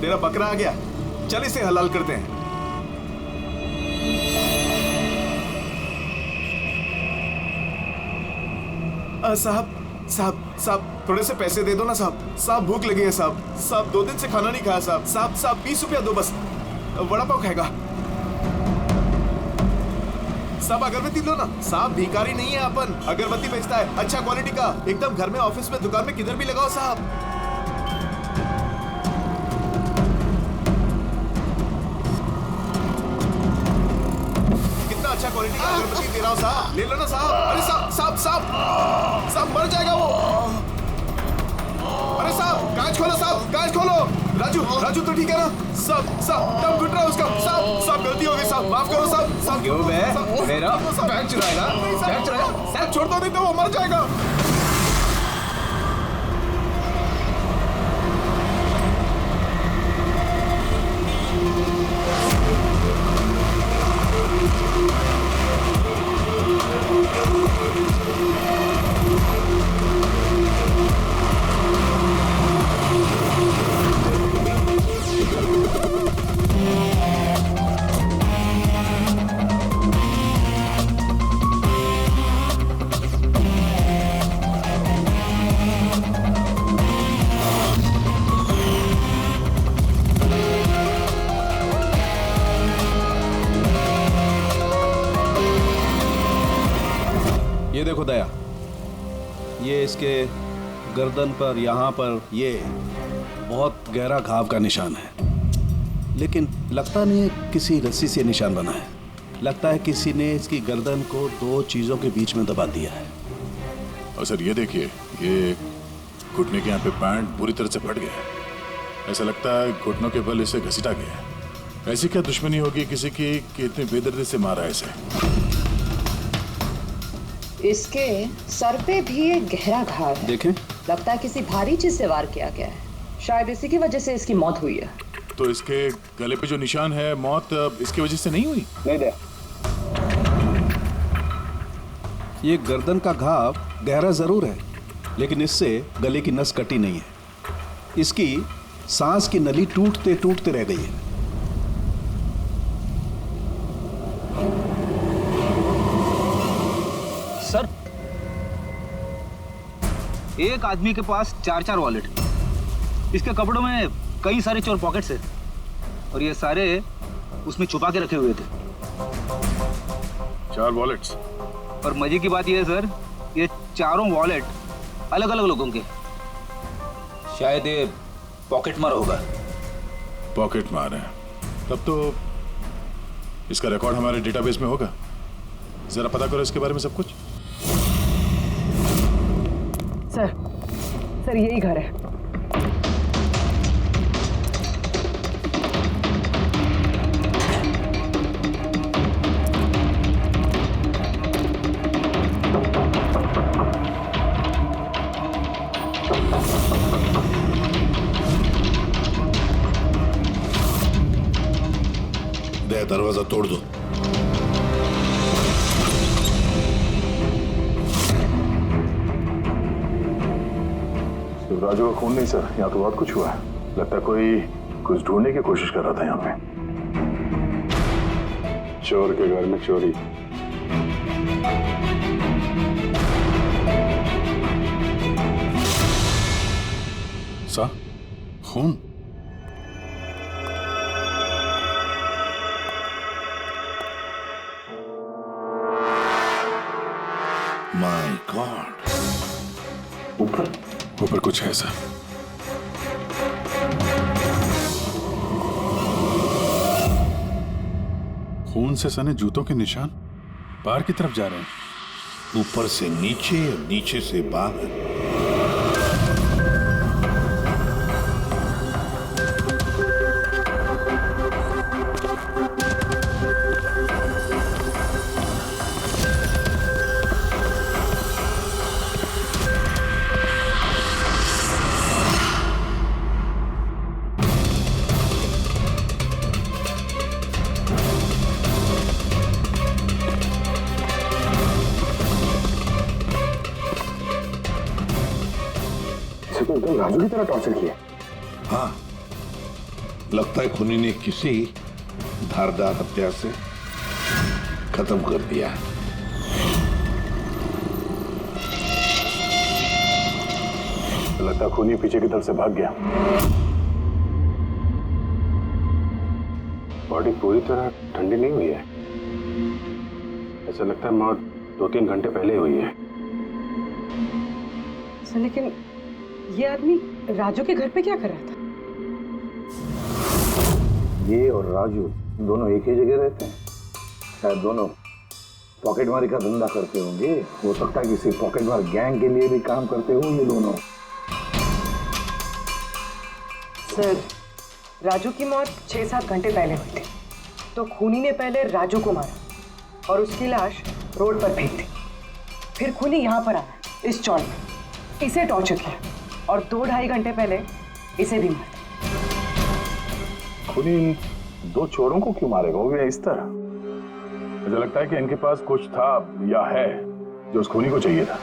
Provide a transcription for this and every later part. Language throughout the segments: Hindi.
तेरा बकरा आ गया, चल इसे हलाल करते हैं। साहब साहब साहब थोड़े से पैसे दे दो ना साहब। साहब भूख लगी है साहब। साहब 2 दिन से खाना नहीं खाया साहब। साहब साहब 20 रुपया दो बस, वड़ा पाव खाएगा। साहब अगरबत्ती लो ना साहब, भिखारी नहीं है अपन, अगरबत्ती बेचता है अच्छा क्वालिटी का, एकदम घर में, ऑफिस में, दुकान में, किधर भी लगाओ साहब। कितना अच्छा क्वालिटी का अगरबत्ती दे रहा हूँ साहब, ले लो ना साहब। अरे साहब साहब साहब साहब मर जाएगा वो। अरे साहब कांच खोलो साहब, कांच खोलो। राजू राजू तो ठीक है ना साहब? साहब दम घुट रहा है उसका साहब। साहब गलती हो गई साहब, माफ करो साहब। साहब क्यों बे? मेरा बैग चुराएगा? बैग चुराएगा? साहब छोड़ दो नहीं तो वो मर जाएगा। ये देखो दया, ये इसके गर्दन पर, यहाँ पर ये बहुत गहरा घाव का निशान है, लेकिन लगता नहीं किसी रस्सी से निशान बना है। लगता है किसी ने इसकी गर्दन को 2 चीजों के बीच में दबा दिया है। और सर ये देखिए, ये घुटने के यहाँ पे पैंट पूरी तरह से फट गया है। ऐसा लगता है घुटनों के बल इसे घसीटा गया है। ऐसी क्या दुश्मनी होगी किसी की कि इतनी बेदर्दी से मारा है इसे? इसके सर पे भी एक गहरा घाव है। देखें, लगता है किसी भारी चीज से वार किया गया है। शायद इसी की वजह से इसकी मौत हुई है। तो इसके गले पे जो निशान है, मौत इसकी वजह से नहीं हुई? नहीं दे। ये गर्दन का घाव गहरा जरूर है, लेकिन इससे गले की नस कटी नहीं है। इसकी सांस की नली टूटते टूटते रह गई है। सर, एक आदमी के पास 4 वॉलेट, इसके कपड़ों में कई सारे चोर पॉकेट्स हैं और ये सारे उसमें छुपा के रखे हुए थे। 4 वॉलेट्स? और मजे की बात यह है सर, ये चारों वॉलेट अलग अलग लोगों के। शायद ये पॉकेट मार होगा। पॉकेट मार है? तब तो इसका रिकॉर्ड हमारे डेटाबेस में होगा। जरा पता करो इसके बारे में सब कुछ। सर यही घर है। दरवाजा तोड़ दो। राजू का खून नहीं सर, यहाँ तो बहुत कुछ हुआ है। लगता है कोई कुछ ढूंढने की कोशिश कर रहा था यहाँ पे। चोर के घर में चोरी। सा खून? My God. ऊपर कुछ है सर। खून से सने जूतों के निशान बाहर की तरफ जा रहे हैं। ऊपर से नीचे और नीचे से बाहर। तो एकदम राजू की तरह टॉर्चर किया। हाँ, लगता है खूनी ने किसी धारदार हत्या से खत्म कर दिया। लगता है खूनी पीछे की तरफ से भाग गया। बॉडी पूरी तरह ठंडी नहीं हुई है। ऐसा लगता है मौत 2-3 घंटे पहले हुई है। सर लेकिन ये आदमी राजू के घर पे क्या कर रहा था? ये और राजू दोनों एक ही जगह रहते हैं। शायद दोनों पॉकेटमारी का धंधा करते होंगे। हो सकता है किसी पॉकेटमार गैंग के लिए भी काम करते हो ये दोनों। सर राजू की मौत 6-7 घंटे पहले हुई थी, तो खूनी ने पहले राजू को मारा और उसकी लाश रोड पर फेंक दी। फिर खूनी यहाँ पर आया इस चौल में, इसे टॉर्चर किया और 2-2.5 घंटे पहले इसे भी मारा। खूनी इन 2 चोरों को क्यों मारेगा, वो भी इस तरह? मुझे लगता है कि इनके पास कुछ था या है जो उस खूनी को चाहिए था।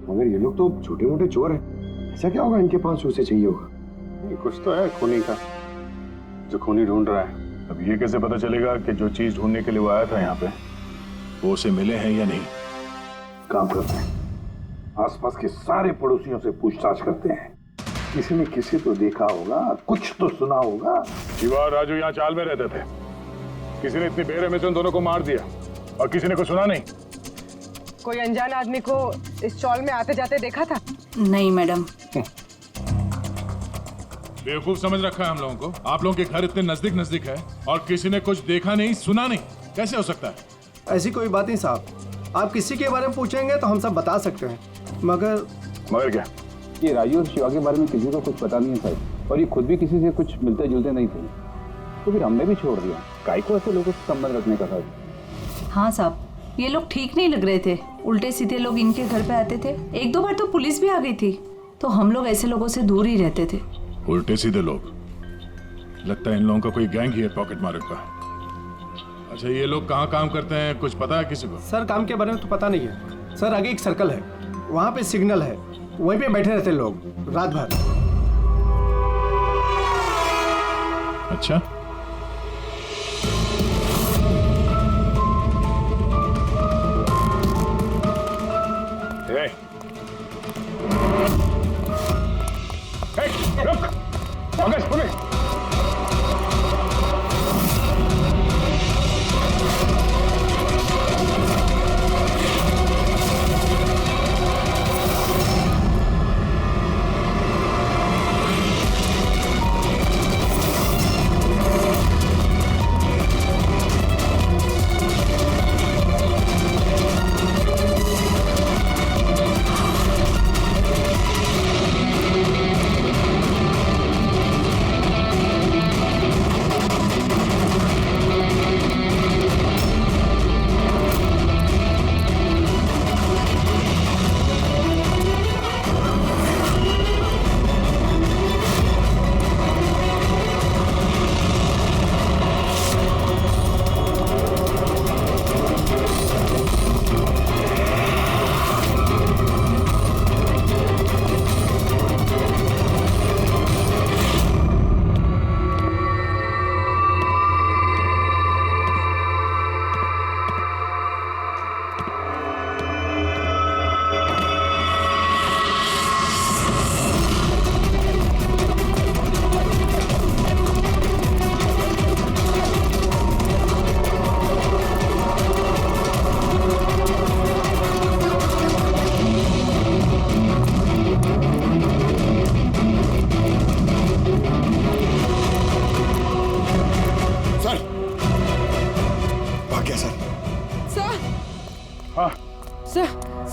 मगर ये लोग तो छोटे मोटे चोर हैं, ऐसा क्या होगा इनके पास उसे चाहिए होगा? कुछ तो है खूनी का जो खूनी ढूंढ रहा है। अब ये कैसे पता चलेगा कि जो चीज ढूंढने के लिए वो आया था यहाँ पे वो उसे मिले हैं या नहीं? काम करते हैं, आसपास के सारे पड़ोसियों से पूछताछ करते हैं। किसी ने किसी तो देखा होगा, कुछ तो सुना होगा। शिवा और राजू यहाँ चाल में रहते थे। किसी ने इतनी बेरहमी से उन दोनों को मार दिया और किसी ने कुछ सुना नहीं। कोई अनजान आदमी को इस चौल में आते जाते देखा था? नहीं मैडम। बेवकूफ समझ रखा है हम लोगों को। आप लोगों के घर इतने नजदीक है और किसी ने कुछ देखा नहीं सुना नहीं, कैसे हो सकता है? ऐसी कोई बात नहीं साहब, आप किसी के बारे में पूछेंगे तो हम सब बता सकते हैं। मगर क्या? ये राजू और शिवा के बारे में किसी को कुछ पता नहीं है साहब, और ये खुद भी किसी से कुछ मिलते जुलते नहीं थे, तो फिर हमने भी छोड़ दिया। काय को ऐसे लोगों से संबंध रखने का था? हाँ साहब, ये लोग ठीक नहीं लग रहे थे। उल्टे सीधे लोग इनके घर पे आते थे। 1-2 बार तो पुलिस भी आ गई थी, तो हम लोग ऐसे लोगों से दूर ही रहते थे। उल्टे सीधे लोग? लगता है इन लोगों का कोई गैंग ही है पॉकेट मार का। अच्छा, ये लोग कहाँ काम करते हैं, कुछ पता है किसी को? सर काम के बारे में तो पता नहीं है सर। आगे एक सर्कल है, वहाँ पे सिग्नल है, वहीं पे बैठे रहते लोग रात भर। अच्छा, रुक, पुलिस।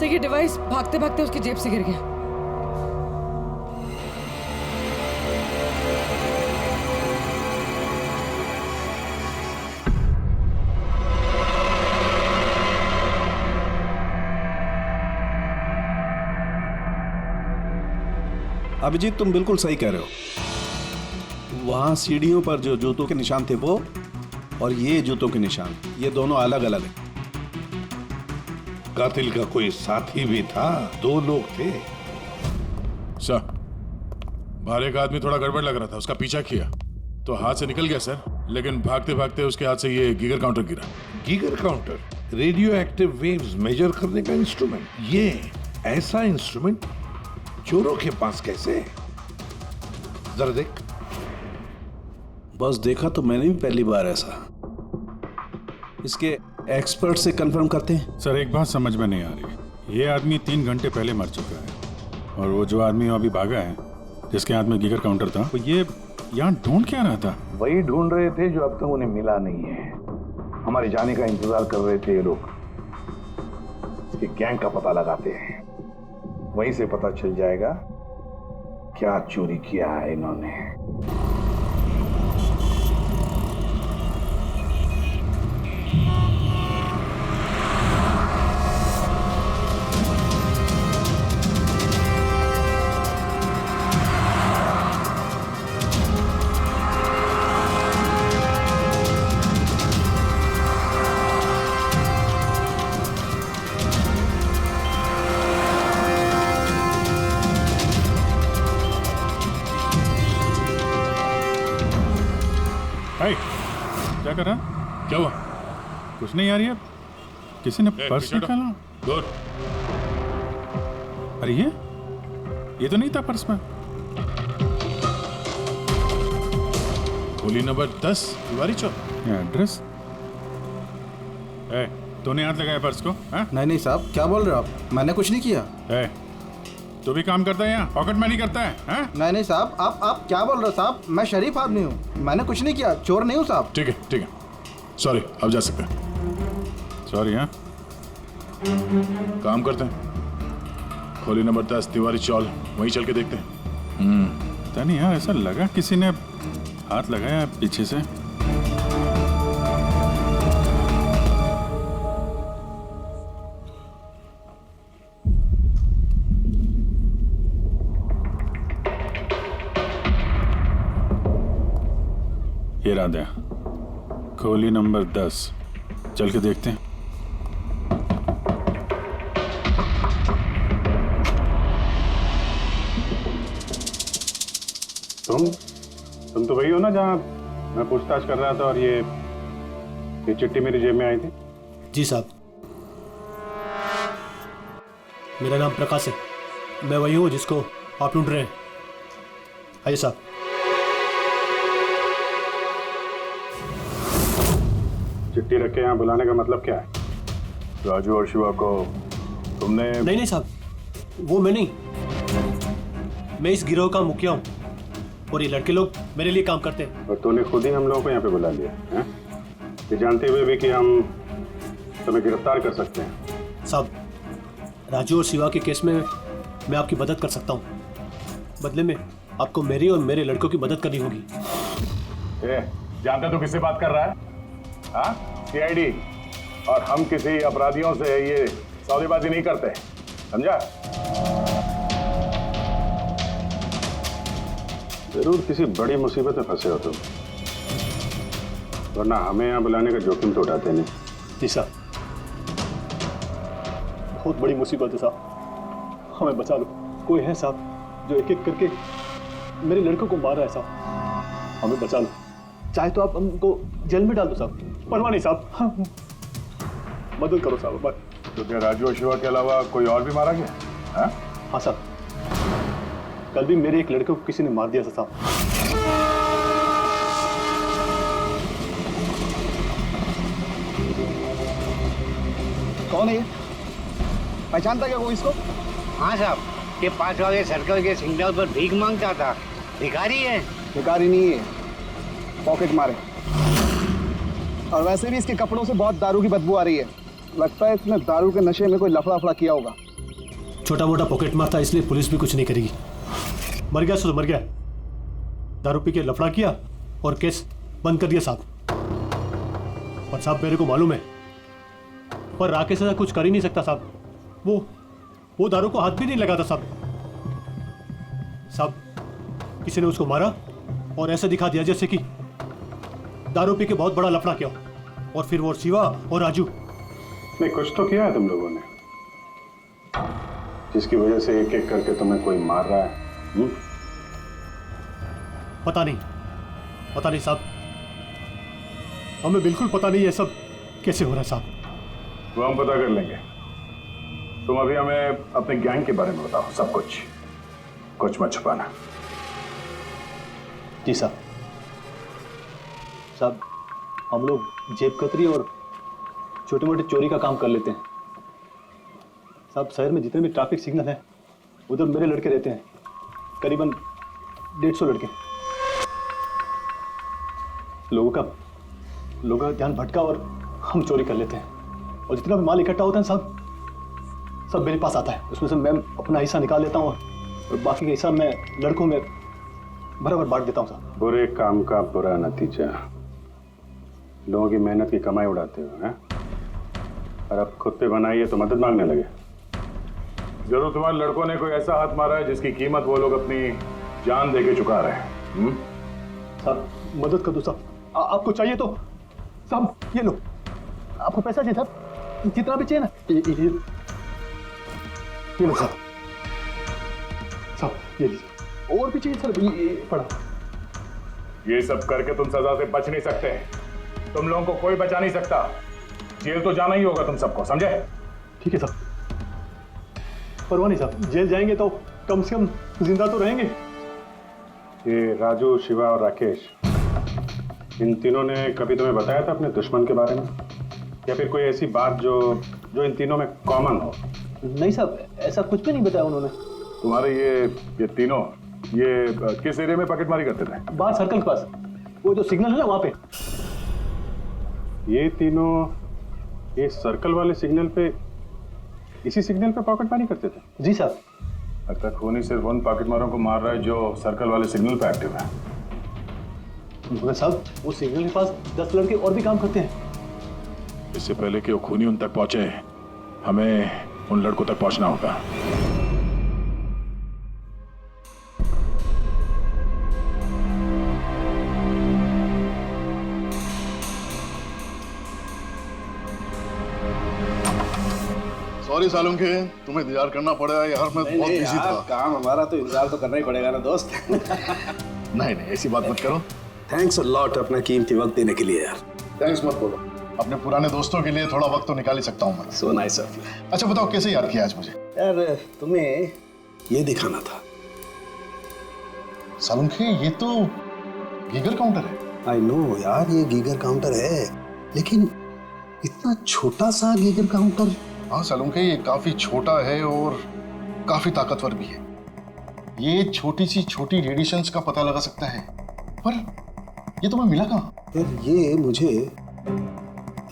सर ये डिवाइस भागते भागते उसकी जेब से गिर गया। अभिजीत, तुम बिल्कुल सही कह रहे हो। वहां सीढ़ियों पर जो जूतों के निशान थे वो, और ये जूतों के निशान, ये दोनों अलग अलग हैं। कातिल का कोई साथी भी था, 2 लोग थे। सर, बाहर एक आदमी थोड़ा गड़बड़ लग रहा था, उसका पीछा किया। तो हाथ से निकल गया सर, लेकिन भागते भागते उसके हाथ से ये गीगर काउंटर गिरा। Geiger counter radioactive waves measure करने का इंस्ट्रूमेंट। ये ऐसा इंस्ट्रूमेंट चोरों के पास कैसे है? जरा देख। बस देखा तो मैंने भी पहली बार ऐसा। इसके एक्सपर्ट से कंफर्म करते हैं। सर एक बात समझ में नहीं आ रही, ये आदमी 3 घंटे पहले मर चुका है और वो जो आदमी अभी भागा है जिसके हाथ में गीगर काउंटर था, वो ये यहाँ ढूंढ क्या रहा था? वही ढूंढ रहे थे जो अब तक उन्हें मिला नहीं है। हमारे जाने का इंतजार कर रहे थे ये लोग। इसके गैंग का पता लगाते हैं, वहीं से पता चल जाएगा क्या चोरी किया है इन्होंने। क्या कर रहा? क्या हुआ? कुछ नहीं यार, ये किसी ने पर्स निकाला। गुड। अरे ये तो नहीं था पर्स में। गोली नंबर 10 तिवारी चौक। एड्रेस? तूने हाथ लगाया पर्स को? नहीं साहब, क्या बोल रहे हो आप? मैंने कुछ नहीं किया। तू भी काम करता है यहाँ, पॉकेट मनी करता है? नहीं साहब, आप क्या बोल रहे हो साहब? मैं शरीफ आदमी हूँ, मैंने कुछ नहीं किया, चोर नहीं हूँ साहब। ठीक है, सॉरी, अब जा सकते हैं। सॉरी। हाँ, काम करते हैं, खोली नंबर 10 तिवारी चौल, वहीं चल के देखते हैं। पता नहीं यार, ऐसा लगा किसी ने हाथ लगाया पीछे से। ये राधा, खोली नंबर 10, चल के देखते हैं। तुम तो वही हो ना जहाँ मैं पूछताछ कर रहा था और ये चिट्ठी मेरी जेब में आई थी? जी साहब, मेरा नाम प्रकाश है, मैं वही हूँ जिसको आप ढूंढ रहे हैं। आइए साहब। चिट्ठी रख के यहाँ बुलाने का मतलब क्या है? राजू और शिवा को तुमने? नहीं साहब, वो मैं नहीं, मैं इस गिरोह का मुखिया हूँ और ये लड़के लोग मेरे लिए काम करते हैं। और तूने खुद ही हम लोगों को यहाँ पे बुला लिया है, ये जानते हुए भी कि हम तुम्हें गिरफ्तार कर सकते हैं। साहब, राजू और शिवा के केस में मैं आपकी मदद कर सकता हूँ, बदले में आपको मेरी और मेरे लड़कों की मदद करनी होगी। जानते तो किससे बात कर रहा है? हाँ, सीआईडी। और हम किसी अपराधियों से ये सौदेबाजी नहीं करते, समझा? जरूर किसी बड़ी मुसीबत में फंसे हो तुम, वरना हमें यहाँ बुलाने का जोखिम तो उठाते नहीं। जी साहब, बहुत बड़ी मुसीबत है साहब, हमें बचा लो। कोई है साहब जो एक एक करके मेरे लड़कों को मार रहा है साहब, हमें बचा लो। चाहे तो आप हमको जेल में डाल दो साहब, परवाह नहीं साहब, मदद करो साहब। तो क्या राजू और शिवा के अलावा कोई और भी मारा गया? हाँ साहब, कल भी मेरे एक लड़के को किसी ने मार दिया था साहब। कौन है ये? पहचानता क्या वो इसको? हाँ साहब, ये 5 वाले सर्कल के सिग्नल पर भीख मांगता था। भिखारी है? भिखारी नहीं है, पॉकेट मारे। और वैसे भी इसके कपड़ों से बहुत दारू की बदबू आ रही है, लगता है इसने दारू के नशे में कोई लफड़ा किया होगा। छोटा मोटा पॉकेट मार था, इसलिए पुलिस भी कुछ नहीं करेगी। मर गया सो मर गया, दारू पी के लफड़ा किया और केस बंद कर दिया साहब। और साहब मेरे को मालूम है, पर राकेश ऐसा कुछ कर ही नहीं सकता साहब, वो दारू को हाथ भी नहीं लगाता साहब। किसी ने उसको मारा और ऐसा दिखा दिया जैसे कि दारू पी के बहुत बड़ा लफड़ा किया, और फिर वो शिवा और राजू। नहीं, कुछ तो किया है तुम लोगों ने, जिसकी वजह से एक एक करके तुम्हें कोई मार रहा है। पता नहीं, पता नहीं साहब, हमें बिल्कुल पता नहीं ये सब कैसे हो रहा है साहब। वो हम पता कर लेंगे। तुम अभी हमें अपने गैंग के बारे में बताओ, सब कुछ मत छुपाना। जी साहब। साहब हम लोग जेब कतरी और छोटे मोटे चोरी का काम कर लेते हैं साहब। शहर में जितने भी ट्रैफिक सिग्नल हैं उधर मेरे लड़के रहते हैं, करीबन 150 लड़के। लोगों का ध्यान भटका और हम चोरी कर लेते हैं, और जितना भी माल इकट्ठा होता है साहब सब मेरे पास आता है। उसमें से मैं अपना हिस्सा निकाल लेता हूँ और बाकी का हिस्सा मैं लड़कों में बराबर बांट देता हूँ साहब। बुरे काम का बुरा नतीजा, लोगों की मेहनत की कमाई उड़ाते हो हैं, और अब खुद पे बनाइए तो मदद मांगने लगे। जरूर तुम्हारे लड़कों ने कोई ऐसा हाथ मारा है जिसकी कीमत वो लोग अपनी जान देके चुका रहे हैं। साहब मदद कर दो साहब, आपको चाहिए तो साहब ये लो, आपको पैसा चाहिए साहब, जितना भी चाहिए ना ये लो साहब। साहब ये लीजिए, और भी चाहिए सर, ये पड़ा। ये सब करके तुम सजा से बच नहीं सकते। तुम लोगों को कोई बचा नहीं सकता। जेल तो जाना ही होगा तुम सबको, समझे? ठीक है साहब, परवाह नहीं साहब, जेल जाएंगे तो कम से कम जिंदा तो रहेंगे। ये राजू, शिवा और राकेश, इन तीनों ने कभी तुम्हें बताया था अपने दुश्मन के बारे में, या फिर कोई ऐसी बात जो इन तीनों में कॉमन हो? नहीं साहब, ऐसा कुछ भी नहीं बताया उन्होंने। तुम्हारे ये तीनों ये किस एरिया में पॉकेटमारी करते थे? बाहर सर्कल के पास, वो जो सिग्नल है ना वहां पे। ये तीनों ये सर्कल वाले सिग्नल पे, इसी सिग्नल पे पॉकेटमारी करते थे? जी साहब। अब तक खूनी सिर्फ उन पॉकेटमारों को मार रहा है जो सर्कल वाले सिग्नल पे एक्टिव है। मगर साहब वो सिग्नल के पास 10 लड़के और भी काम करते हैं। इससे पहले कि वो खूनी उन तक पहुंचे, हमें उन लड़कों तक पहुंचना होगा। सॉरी सालुंखे, तुम्हें इंतजार करना पड़ा यार, मैं बहुत बिजी था। काम हमारा तो इंतजार तो करना ही पड़ेगा ना दोस्त। नहीं ऐसी बात मत करो। थैंक्स अ लॉट अपना कीमती वक्त देने के लिए यार। थैंक्स मत बोलो, अपने पुराने दोस्तों के लिए थोड़ा वक्त तो निकाल ही सकता हूँ मैं। So nice of you. अच्छा बताओ कैसे याद किया आज मुझे? यार तुम्हें ये दिखाना था। सालुंखे ये तो गीगर काउंटर है। आई नो यार, ये गीगर काउंटर है, लेकिन इतना छोटा सा गीगर काउंटर। हाँ सालुंखे, ये काफी छोटा है और काफी ताकतवर भी है। ये छोटी सी छोटी रेडिएशंस का पता लगा सकता है, पर ये तुम्हें मिला कहाँ? यार ये मुझे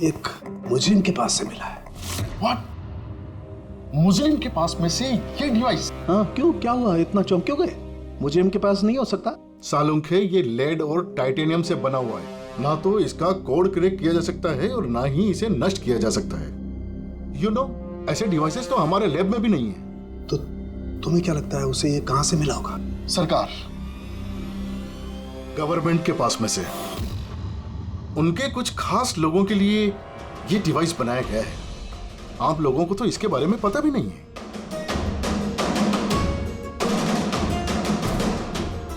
एक मुजरिम के पास से मिला है। व्हाट? मुजरिम के पास में से ये डिवाइस? हाँ क्यों, क्या हुआ, इतना चौंक क्यों गए? मुजरिम के पास नहीं हो सकता? सालुंखे ये लेड और टाइटेनियम से बना हुआ है, ना तो इसका कोड क्रैक किया जा सकता है और ना ही इसे नष्ट किया जा सकता है। You know, ऐसे डिवाइसेस तो हमारे लैब में भी नहीं है। तो तुम्हें क्या लगता है उसे ये कहां से मिला होगा? सरकार, गवर्नमेंट के पास में से उनके कुछ खास लोगों के लिए ये डिवाइस बनाया गया है। आप लोगों को तो इसके बारे में पता भी नहीं है।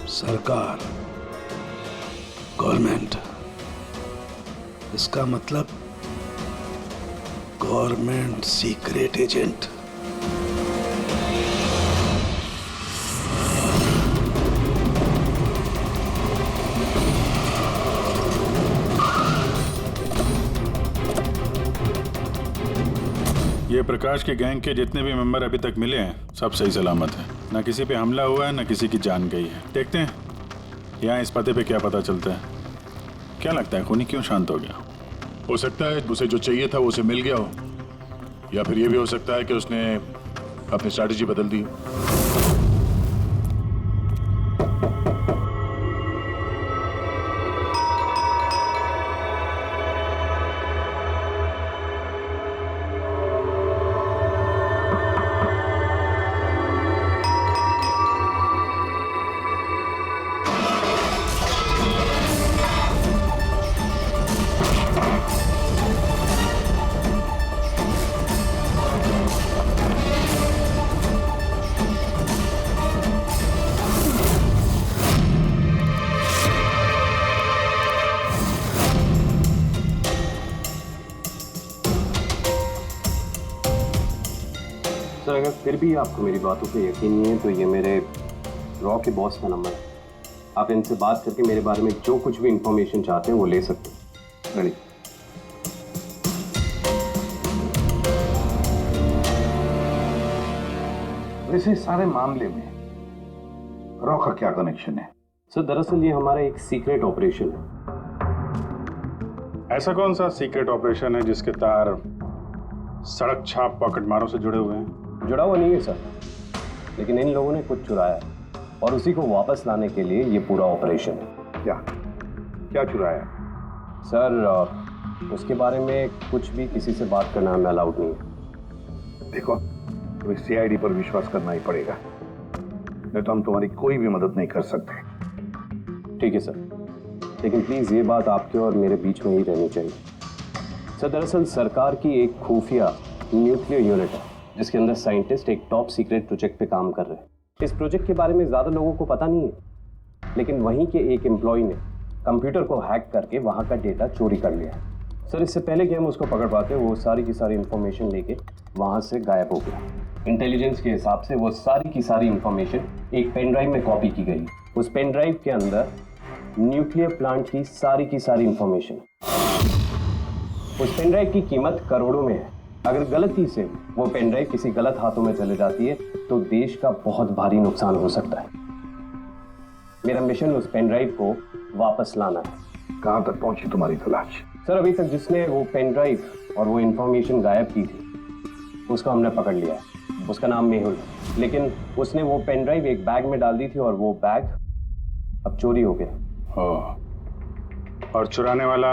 सरकार, गवर्नमेंट, इसका मतलब गवर्नमेंट सीक्रेट एजेंट। ये प्रकाश के गैंग के जितने भी मेंबर अभी तक मिले हैं सब सही सलामत है। ना किसी पे हमला हुआ है, ना किसी की जान गई है। देखते हैं यहाँ इस पते पे क्या पता चलता है। क्या लगता है खूनी क्यों शांत हो गया? हो सकता है उसे जो चाहिए था वो उसे मिल गया हो, या फिर ये भी हो सकता है कि उसने अपनी स्ट्रैटेजी बदल दी। अगर फिर भी आपको मेरी बातों पे यकीन नहीं है तो ये मेरे रॉ के बॉस का नंबर है। आप इनसे बात करके मेरे बारे में जो कुछ भी इंफॉर्मेशन चाहते हैं वो ले सकते हैं। रेडी। वैसे सारे मामले में रॉ का क्या कनेक्शन है? सर दरअसल ये हमारा एक सीक्रेट ऑपरेशन है। ऐसा कौन सा सीक्रेट ऑपरेशन है जिसके तार सड़क छाप पॉकेट मारों से जुड़े हुए हैं? जुड़ा हुआ नहीं है सर, लेकिन इन लोगों ने कुछ चुराया है और उसी को वापस लाने के लिए ये पूरा ऑपरेशन है। क्या चुराया? सर उसके बारे में कुछ भी किसी से बात करना हमें अलाउड नहीं है। देखो, तुम्हें सीआईडी पर विश्वास करना ही पड़ेगा, नहीं तो हम तुम्हारी कोई भी मदद नहीं कर सकते। ठीक है सर, लेकिन प्लीज ये बात आपके और मेरे बीच में ही रहनी चाहिए। सर दरअसल सरकार की एक खुफिया न्यूक्लियर यूनिट है जिसके अंदर साइंटिस्ट एक टॉप सीक्रेट प्रोजेक्ट पे काम कर रहे हैं। इस प्रोजेक्ट के बारे में ज्यादा लोगों को पता नहीं है, लेकिन वहीं के एक एम्प्लॉय ने कंप्यूटर को हैक करके वहां का डेटा चोरी कर लिया। सर इससे पहले कि हम उसको पकड़ पाते वो सारी की सारी इंफॉर्मेशन लेके वहां से गायब हो गया। इंटेलिजेंस के हिसाब से वो सारी की सारी इंफॉर्मेशन एक पेन ड्राइव में कॉपी की गई। उस पेन ड्राइव के अंदर न्यूक्लियर प्लांट की सारी इंफॉर्मेशन। उस पेन ड्राइव की कीमत करोड़ों में है। अगर गलती से वो पेन ड्राइव किसी गलत हाथों में चले जाती है तो देश का बहुत भारी नुकसान हो सकता है। मेरा मिशन उस पेन ड्राइव को वापस लाना है। कहां तक पहुंची तुम्हारी तलाश? सर अभी तक जिसने वो पेन ड्राइव और वो इंफॉर्मेशन गायब की थी उसको हमने पकड़ लिया है। उसका नाम मेहुल, लेकिन उसने वो पेन ड्राइव एक बैग में डाल दी थी और वो बैग अब चोरी हो गया। और चुराने वाला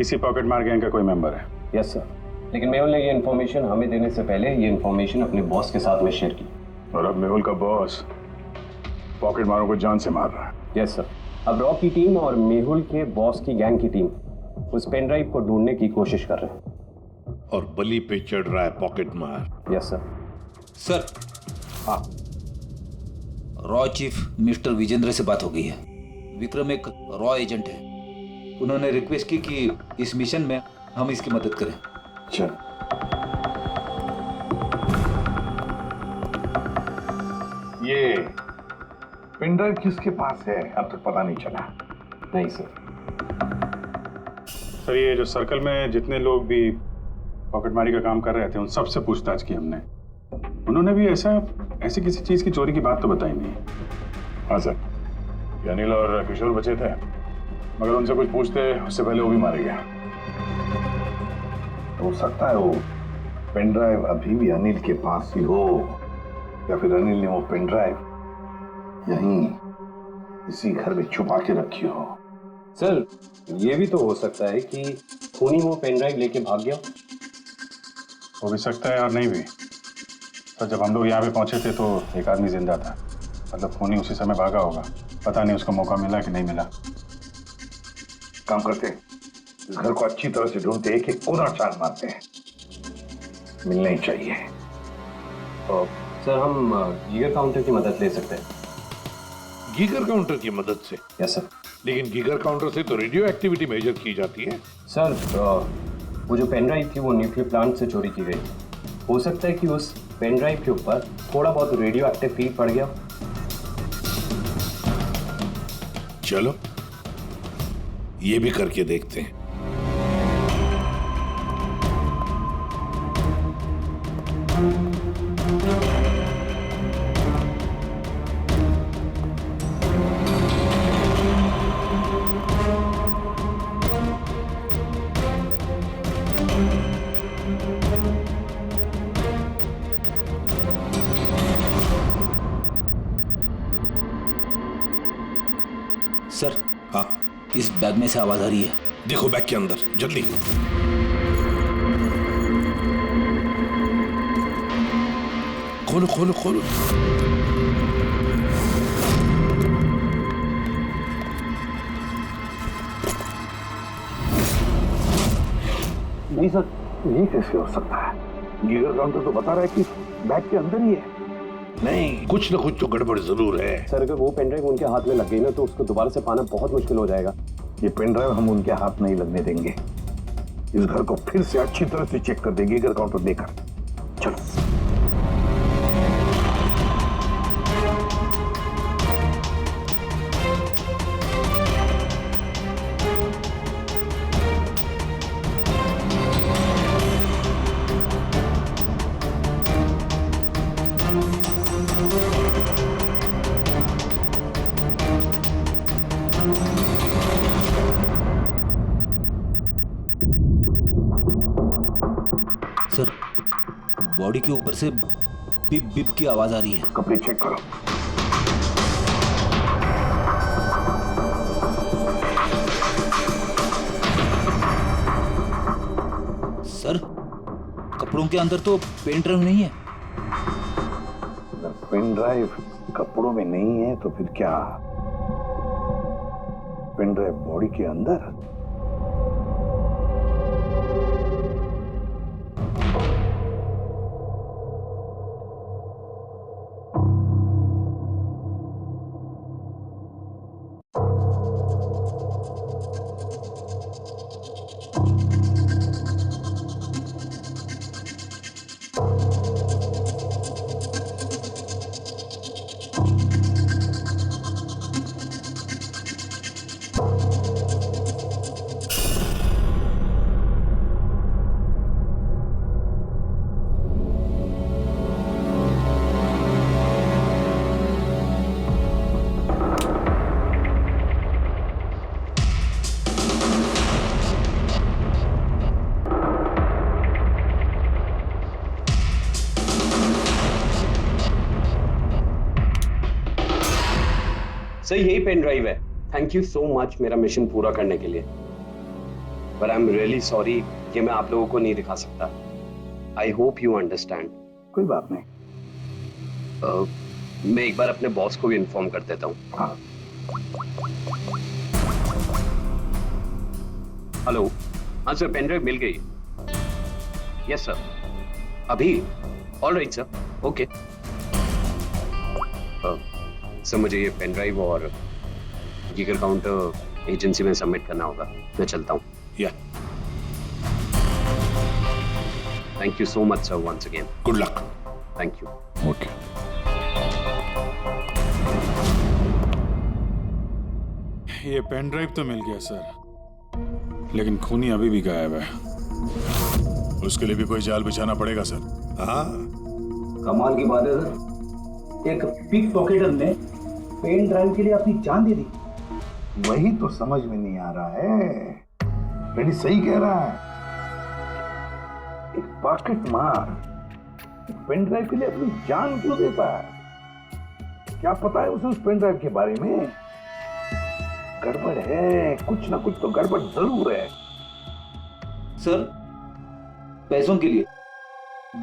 इसी पॉकेट मार गैंग का कोई मेंबर है? यस सर, लेकिन मेहुल ने ये इन्फॉर्मेशन हमें देने से पहले ये इन्फॉर्मेशन अपने बॉस के साथ में शेयर की। और अब मेहुल का बॉस पॉकेट मारों को जान से मार रहा है। यस सर, अब रॉ की टीम और मेहुल के बॉस की गैंग की टीम उस पेन ड्राइव को ढूंढने की कोशिश कर रहे हैं। और बलि पे चढ़ रहा है पॉकेट मार। Yes sir. सर हाँ, रॉ चीफ मिस्टर विजेंद्र से बात हो गई है। विक्रम एक रॉ एजेंट है। उन्होंने रिक्वेस्ट की कि इस मिशन में हम इसकी मदद करें। चल। ये पेन ड्राइव किसके पास है अब तक पता नहीं चला? नहीं सर। सर ये जो सर्कल में जितने लोग भी पॉकेटमारी का काम कर रहे थे उन सबसे पूछताछ की हमने। उन्होंने भी ऐसी किसी चीज की चोरी की बात तो बताई नहीं। हाँ सर, ये अनिल और किशोर बचे थे, मगर उनसे कुछ पूछते उससे पहले वो भी मारे गया। हो सकता है वो पेन ड्राइव अभी भी अनिल के पास ही हो, या फिर अनिल ने वो पेन ड्राइव यहीं इसी घर में छुपा के रखी हो। सर ये भी तो हो सकता है कि खूनी वो पेन ड्राइव लेके भाग गया। हो भी सकता है और नहीं भी। सर जब हम लोग यहाँ पे पहुंचे थे तो एक आदमी जिंदा था, मतलब खूनी उसी समय भागा होगा। पता नहीं उसको मौका मिला कि नहीं मिला। काम करते हैं, इस घर को अच्छी तरह से ढूंढते, एक एक कोना छान मारते हैं। मिलना ही चाहिए। तो सर हम गीगर काउंटर की मदद ले सकते हैं। गीगर काउंटर की मदद से? Yes sir. लेकिन गीगर काउंटर से तो रेडियो एक्टिविटी मेजर की जाती है। सर वो जो पेन ड्राइव थी वो न्यूक्लियर प्लांट से चोरी की गई। हो सकता है कि उस पेन ड्राइव के ऊपर थोड़ा बहुत रेडियो एक्टिव फीड पड़ गया। चलो ये भी करके देखते हैं। सर हाँ, इस बैग में से आवाज आ रही है। देखो बैग के अंदर, जल्दी। खोलो खोलो खोलो। नहीं सर, ये कैसे हो सकता है? गीगर काउंटर तो बता रहा है कि बैग के अंदर ही है। नहीं, कुछ ना कुछ तो गड़बड़ जरूर है। सर अगर वो पेन ड्राइव उनके हाथ में लग गई ना तो उसको दोबारा से पाना बहुत मुश्किल हो जाएगा। ये पेन ड्राइव हम उनके हाथ नहीं लगने देंगे। इस घर को फिर से अच्छी तरह से चेक कर देंगे गीगर काउंटर देकर। चलो। सर, बॉडी के ऊपर से बिप बिप की आवाज आ रही है। कपड़े चेक करो। सर, कपड़ों के अंदर तो पेन ड्राइव नहीं है। अगर पेन ड्राइव कपड़ों में नहीं है तो फिर क्या? पेन ड्राइव बॉडी के अंदर? सर, यही पेन ड्राइव है। थैंक यू सो मच मेरा मिशन पूरा करने के लिए। पर आई एम रियली सॉरी कि मैं आप लोगों को नहीं दिखा सकता। I hope you understand. कोई बात नहीं। मैं एक बार अपने बॉस को भी इन्फॉर्म कर देता हूँ। हेलो, हाँ सर, पेन ड्राइव मिल गई। यस सर, अभी? All right sir, okay. Sir, मुझे ये पेन ड्राइव और जिगर काउंटर एजेंसी में सबमिट करना होगा। मैं चलता हूँ। या thank you so much sir, once again. Good luck. Thank you. Okay. ये पेन ड्राइव तो मिल गया सर, लेकिन खूनी अभी भी गायब है। उसके लिए भी कोई जाल बिछाना पड़ेगा सर। हाँ, कमाल की बात है सर, एक पिक पॉकेटर ने पेन ड्राइव के लिए अपनी जान दे दी। वही तो समझ में नहीं आ रहा है। रेडी सही कह रहा है। एक पॉकेट मार पेन ड्राइव के लिए अपनी जान क्यों देता है? क्या पता है उसे उस पेन ड्राइव के बारे में? गड़बड़ है, कुछ ना कुछ तो गड़बड़ जरूर है। सर, पैसों के लिए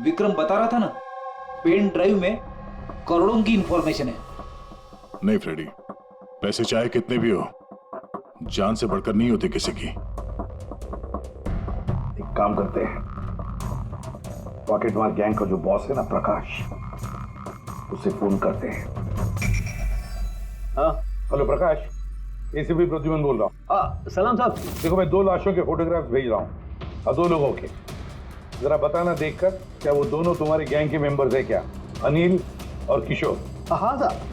विक्रम बता रहा था ना, पेन ड्राइव में करोड़ों की इंफॉर्मेशन है। नहीं फ्रेडी, पैसे चाहे कितने भी हो, जान से बढ़कर नहीं होती किसी की। एक काम करते हैं, पॉकेट मार गैंग का जो बॉस है ना प्रकाश, उसे फोन करते हैं। हाँ, हेलो प्रकाश, एसीपी प्रद्युमन बोल रहा हूँ। हाँ, सलाम साहब। देखो, मैं 2 लाशों के फोटोग्राफ्स भेज रहा हूँ और 2 लोगों के। जरा बताना देखकर क्या वो दोनों तुम्हारे गैंग के मेंबर्स है क्या? अनिल और किशोर। हाँ साहब।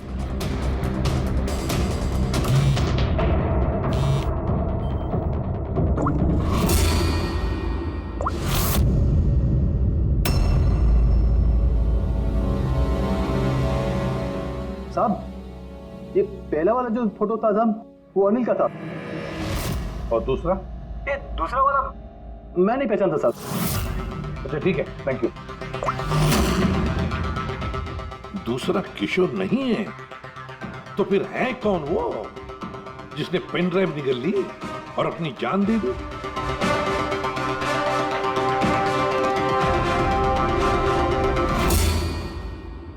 साहब, ये पहला वाला जो फोटो था साहब, वो अनिल का था। और दूसरा? ये दूसरा वाला मैं नहीं पहचानता साहब। अच्छा ठीक है, थैंक यू। दूसरा किशोर नहीं है तो फिर है कौन वो जिसने पेन ड्राइव निगल ली और अपनी जान दे दी?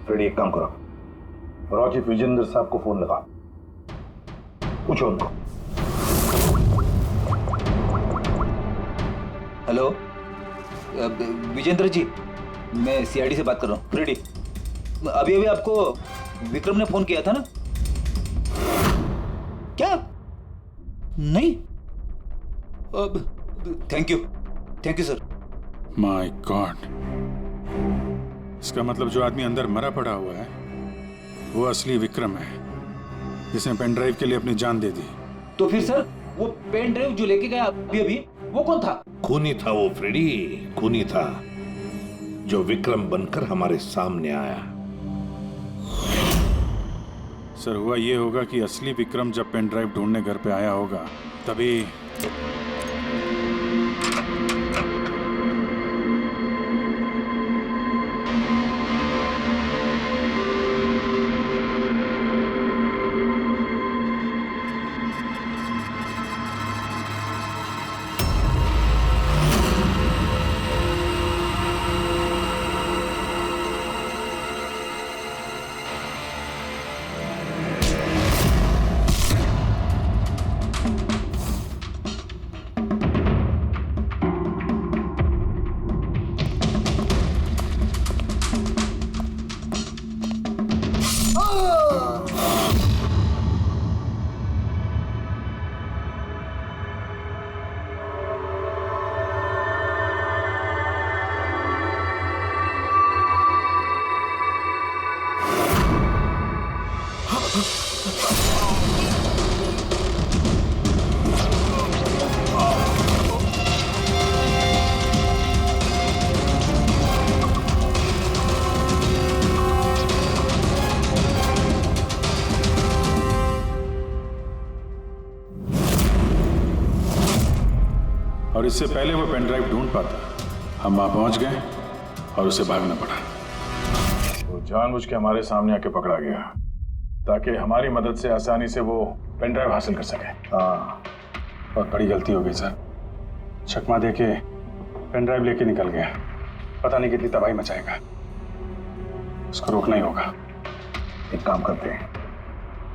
फ्रेडी, एक काम करो, राजीव विजेंद्र साहब को फोन लगा, पूछो उनको। हेलो विजेंद्र जी, मैं सीआईडी से बात कर रहा हूँ। फ्रेडी, अभी अभी आपको विक्रम ने फोन किया था ना? क्या? नहीं? Thank you sir. My God, इसका मतलब जो आदमी अंदर मरा पड़ा हुआ है वो असली विक्रम है, जिसने पेन ड्राइव के लिए अपनी जान दे दी। तो फिर सर, वो पेन ड्राइव जो लेके गया अभी वो कौन था? खूनी था वो फ्रेडी, खूनी था जो विक्रम बनकर हमारे सामने आया। सर, हुआ ये होगा कि असली विक्रम जब पेन ड्राइव ढूंढने घर पे आया होगा तभी और इससे पहले वो पेन ड्राइव ढूंढ पाता, हम वहां पहुंच गए और उसे भागना पड़ा। वो जानबूझ के हमारे सामने आके पकड़ा गया ताकि हमारी मदद से आसानी से वो पेन ड्राइव हासिल कर सके। हाँ, बहुत बड़ी गलती हो गई सर। चकमा दे के पेन ड्राइव लेके निकल गया, पता नहीं कितनी तबाही मचाएगा। उसको रोकना ही होगा। एक काम करते हैं,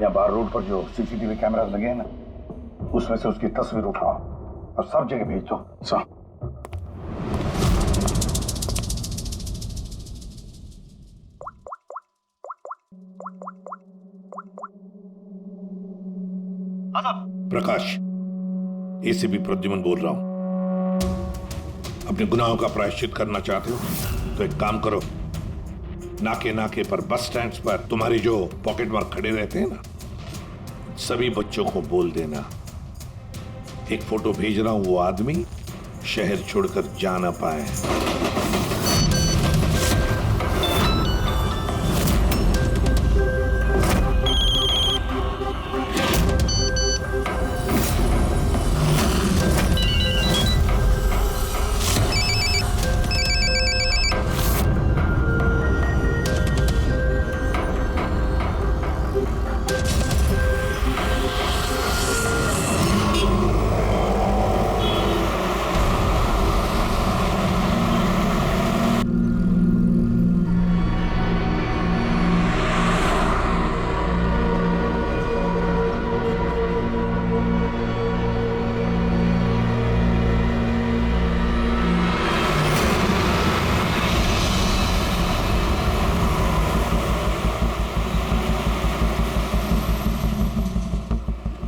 यहाँ बाहर रोड पर जो सीसीटीवी कैमरास लगे हैं ना, उसमें से उसकी तस्वीर उठाओ और सब जगह भेज दो। सर प्रकाश, एसीपी प्रद्युमन बोल रहा हूं। अपने गुनाहों का प्रायश्चित करना चाहते हो तो एक काम करो, नाके नाके पर, बस स्टैंड्स पर तुम्हारे जो पॉकेट मार खड़े रहते हैं ना, सभी बच्चों को बोल देना एक फोटो भेज रहा हूं, वो आदमी शहर छोड़कर जा ना पाए।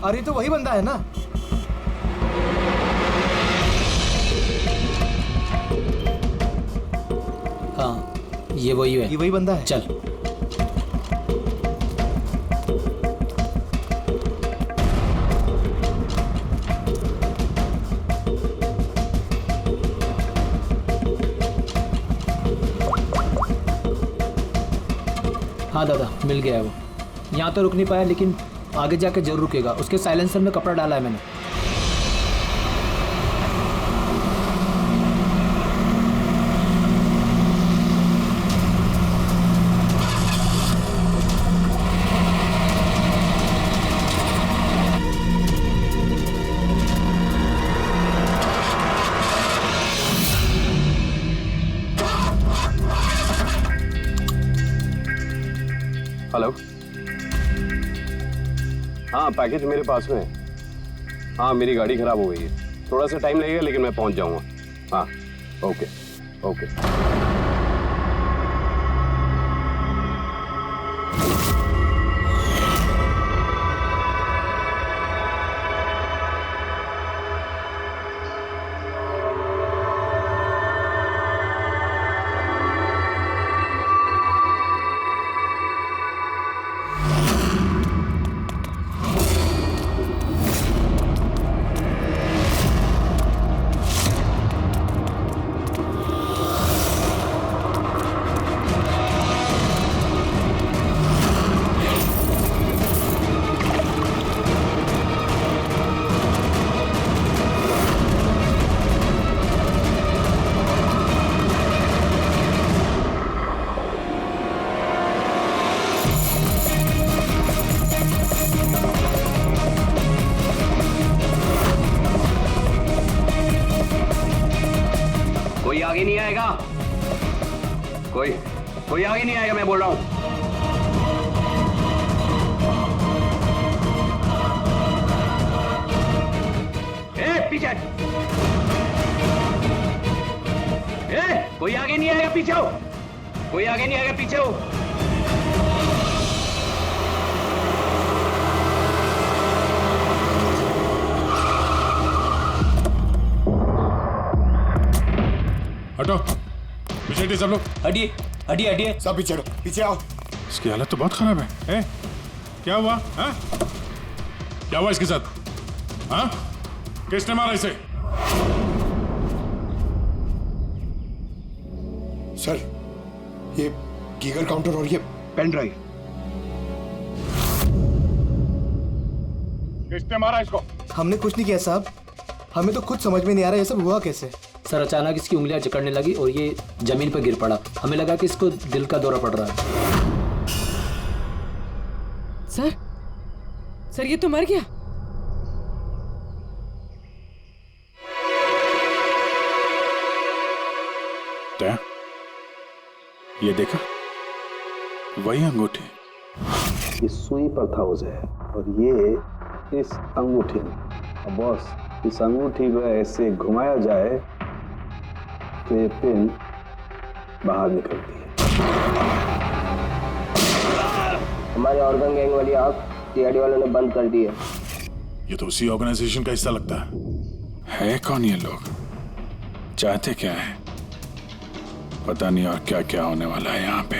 अरे तो वही बंदा है ना? हाँ, ये वही है। ये वही बंदा है। चल। हाँ दादा, मिल गया है वो। यहाँ तो रुक नहीं पाया, लेकिन आगे जाके जरूर रुकेगा। उसके साइलेंसर में कपड़ा डाला है मैंने। हेलो, हाँ पैकेज मेरे पास में है। हाँ, मेरी गाड़ी खराब हो गई है, थोड़ा सा टाइम लगेगा लेकिन मैं पहुंच जाऊंगा। हाँ, ओके ओके। कोई आगे नहीं आएगा, कोई आगे नहीं आएगा, मैं बोल रहा हूं। पीछे, कोई आगे नहीं आएगा, पीछे हो। कोई आगे नहीं आएगा, पीछे हो। हटो, पीछे हटिए सब लोग। हटिए हटिए हटिए, सब पीछे पीछे आओ। इसकी हालत तो बहुत खराब है। क्या हुआ? हाँ? क्या हुआ इसके साथ? हाँ? किसने मारा इसे? सर, ये गीगर काउंटर और ये पेन ड्राइव। किसने मारा इसको? हमने कुछ नहीं किया साहब, हमें तो खुद समझ में नहीं आ रहा ये सब हुआ कैसे। सर अचानक इसकी उंगलियां जकड़ने लगी और ये जमीन पर गिर पड़ा। हमें लगा कि इसको दिल का दौरा पड़ रहा है। सर ये तो मर गया। दया, ये देखा, वही अंगूठी। ये सुई पर था उसे और ये इस अंगूठी में। अब बॉस, इस अंगूठी को ऐसे घुमाया जाए तो ये पिन बाहर निकलती है। हमारे ऑर्गन गैंग वाली आग सीआईडी वालों ने बंद कर दी है। ये तो उसी ऑर्गेनाइजेशन का हिस्सा लगता है कौन ये लोग? चाहते क्या है? पता नहीं और क्या क्या होने वाला है यहाँ पे।